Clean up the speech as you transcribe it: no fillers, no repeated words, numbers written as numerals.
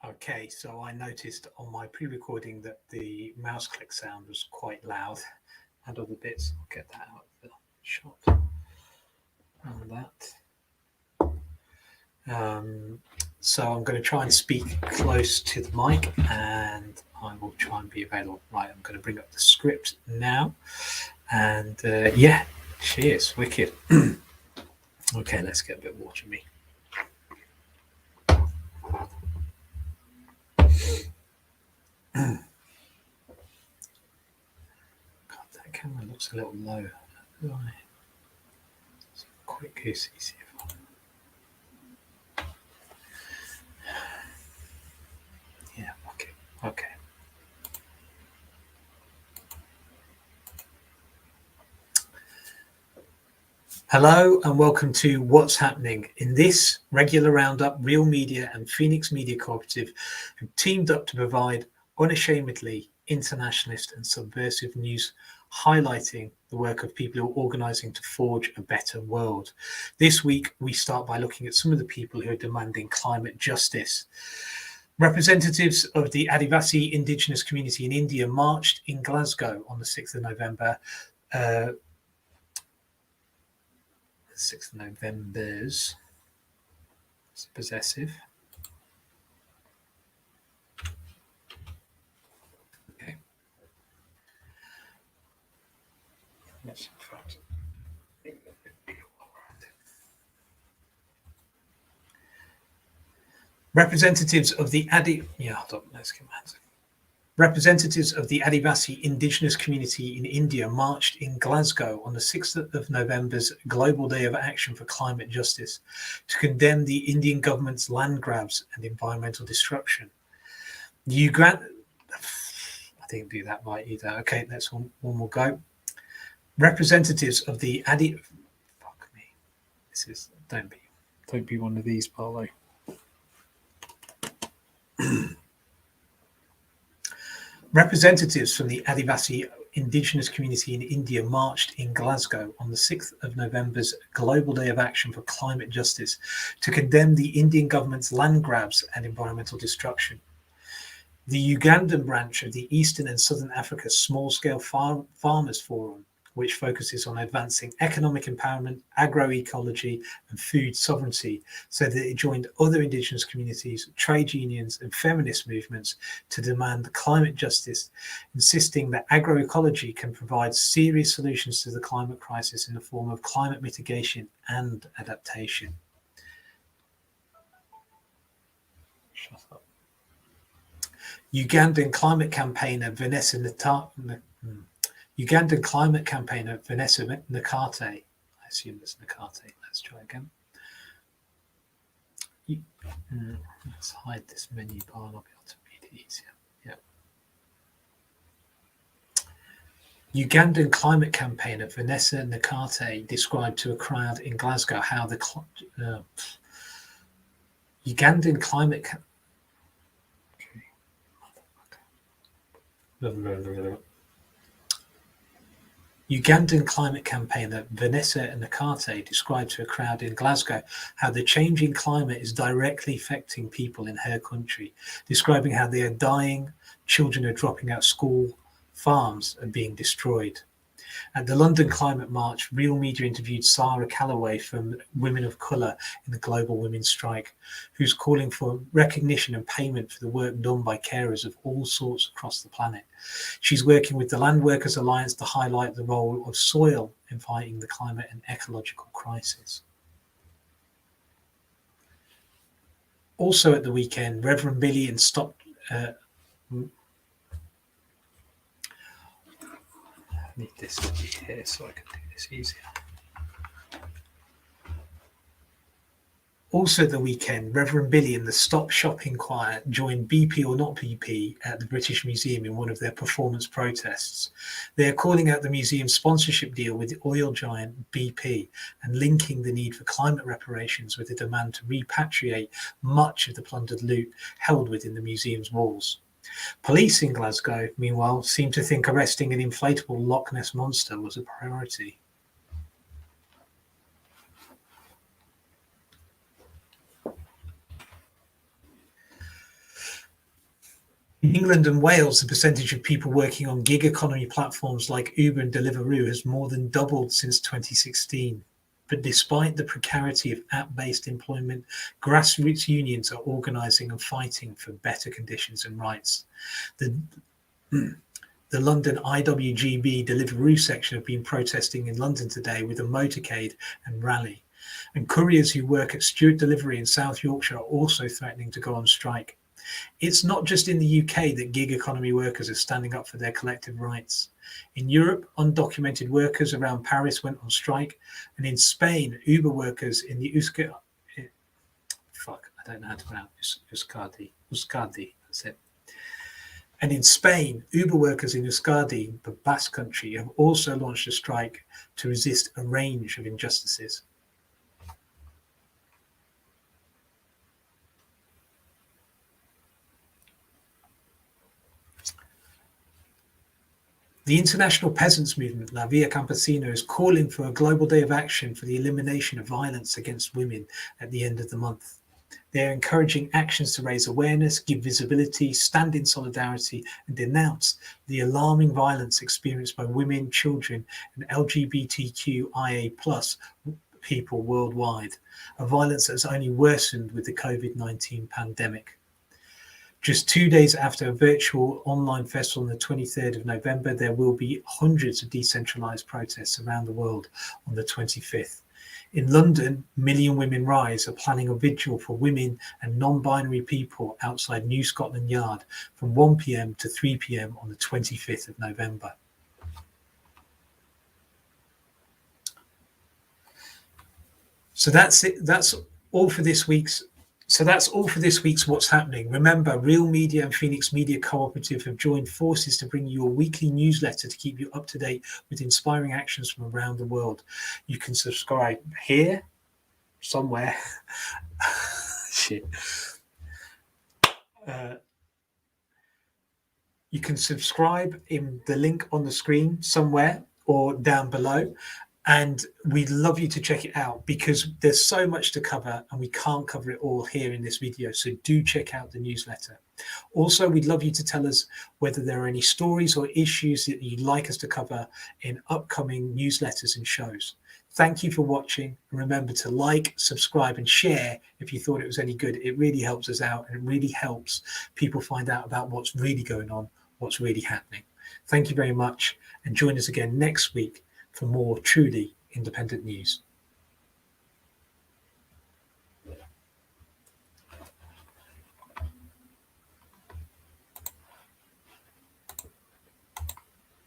Okay, so I noticed on my pre-recording that the mouse click sound was quite loud and other bits. I'll get that out of the shot and that. So I'm going to try and speak close to the mic and I will try and be available. Right, I'm going to bring up the script now. And yeah, cheers, wicked. Okay, let's get a bit of water me. God, that camera looks a little low. It's quick goosey. See if yeah, okay. Hello and welcome to What's Happening. In this regular roundup, Real Media and Phoenix Media Cooperative have teamed up to provide unashamedly internationalist and subversive news, highlighting the work of people who are organising to forge a better world. This week, we start by looking at some of the people who are demanding climate justice. Representatives of the Adivasi indigenous community in India marched in Glasgow on the 6th of November. 6th of November's. It's possessive. Okay. Yes, in fact. Representatives of the Representatives of the Adivasi indigenous community in India marched in Glasgow on the 6th of November's Global Day of Action for Climate Justice to condemn the Indian government's land grabs and environmental destruction. I didn't do that right either. Okay, let's one more go. Representatives of the fuck me. This is don't be one of these, Barlow. Representatives from the Adivasi indigenous community in India marched in Glasgow on the 6th of November's Global Day of Action for Climate Justice to condemn the Indian government's land grabs and environmental destruction. The Ugandan branch of the Eastern and Southern Africa Small-Scale Farmers Forum, which focuses on advancing economic empowerment, agroecology and food sovereignty, so that it joined other indigenous communities, trade unions and feminist movements to demand climate justice, insisting that agroecology can provide serious solutions to the climate crisis in the form of climate mitigation and adaptation. Shut up. Ugandan climate campaigner Vanessa Nakate, I assume it's Nakate, let's try again. Let's hide this menu bar and I'll be able to read it easier. Yeah. Ugandan climate campaigner Vanessa Nakate described to a crowd in Glasgow how the Ugandan climate Ugandan climate campaigner Vanessa Nakate described to a crowd in Glasgow how the changing climate is directly affecting people in her country, describing how they are dying, children are dropping out of school, farms are being destroyed. At the London Climate March, Real Media interviewed Sarah Calloway from Women of Colour in the Global Women's Strike, who's calling for recognition and payment for the work done by carers of all sorts across the planet. She's working with the Land Workers Alliance to highlight the role of soil in fighting the climate and ecological crisis. Also at the weekend, Reverend Billy and I need this to be here so I can do this easier. Also the weekend, Reverend Billy and the Stop Shopping Choir joined BP or Not BP at the British Museum in one of their performance protests. They are calling out the museum's sponsorship deal with the oil giant BP and linking the need for climate reparations with the demand to repatriate much of the plundered loot held within the museum's walls. Police in Glasgow, meanwhile, seem to think arresting an inflatable Loch Ness monster was a priority. In England and Wales, the percentage of people working on gig economy platforms like Uber and Deliveroo has more than doubled since 2016. But despite the precarity of app-based employment, grassroots unions are organising and fighting for better conditions and rights. The London IWGB Deliveroo section have been protesting in London today with a motorcade and rally. And couriers who work at Stewart Delivery in South Yorkshire are also threatening to go on strike. It's not just in the UK that gig economy workers are standing up for their collective rights. In Europe, undocumented workers around Paris went on strike, and in Spain, Uber workers in the Euskadi, that's it. And in Spain, Uber workers in Euskadi, the Basque Country, have also launched a strike to resist a range of injustices. The international peasants movement, La Via Campesina, is calling for a global day of action for the elimination of violence against women at the end of the month. They're encouraging actions to raise awareness, give visibility, stand in solidarity, and denounce the alarming violence experienced by women, children, and LGBTQIA+ people worldwide, a violence that has only worsened with the COVID-19 pandemic. Just 2 days after a virtual online festival on the 23rd of November, there will be hundreds of decentralised protests around the world on the 25th. In London, Million Women Rise are planning a vigil for women and non-binary people outside New Scotland Yard from 1 p.m. to 3 p.m. on the 25th of November. So that's it. That's all for this week's What's Happening. Remember, Real Media and Phoenix Media Cooperative have joined forces to bring you a weekly newsletter to keep you up to date with inspiring actions from around the world. You can subscribe here, somewhere. Shit. You can subscribe in the link on the screen somewhere or down below. And we'd love you to check it out because there's so much to cover and we can't cover it all here in this video. So do check out the newsletter. Also, we'd love you to tell us whether there are any stories or issues that you'd like us to cover in upcoming newsletters and shows. Thank you for watching. And remember to like, subscribe and share if you thought it was any good. It really helps us out and it really helps people find out about what's really going on, what's really happening. Thank you very much and join us again next week for more truly independent news.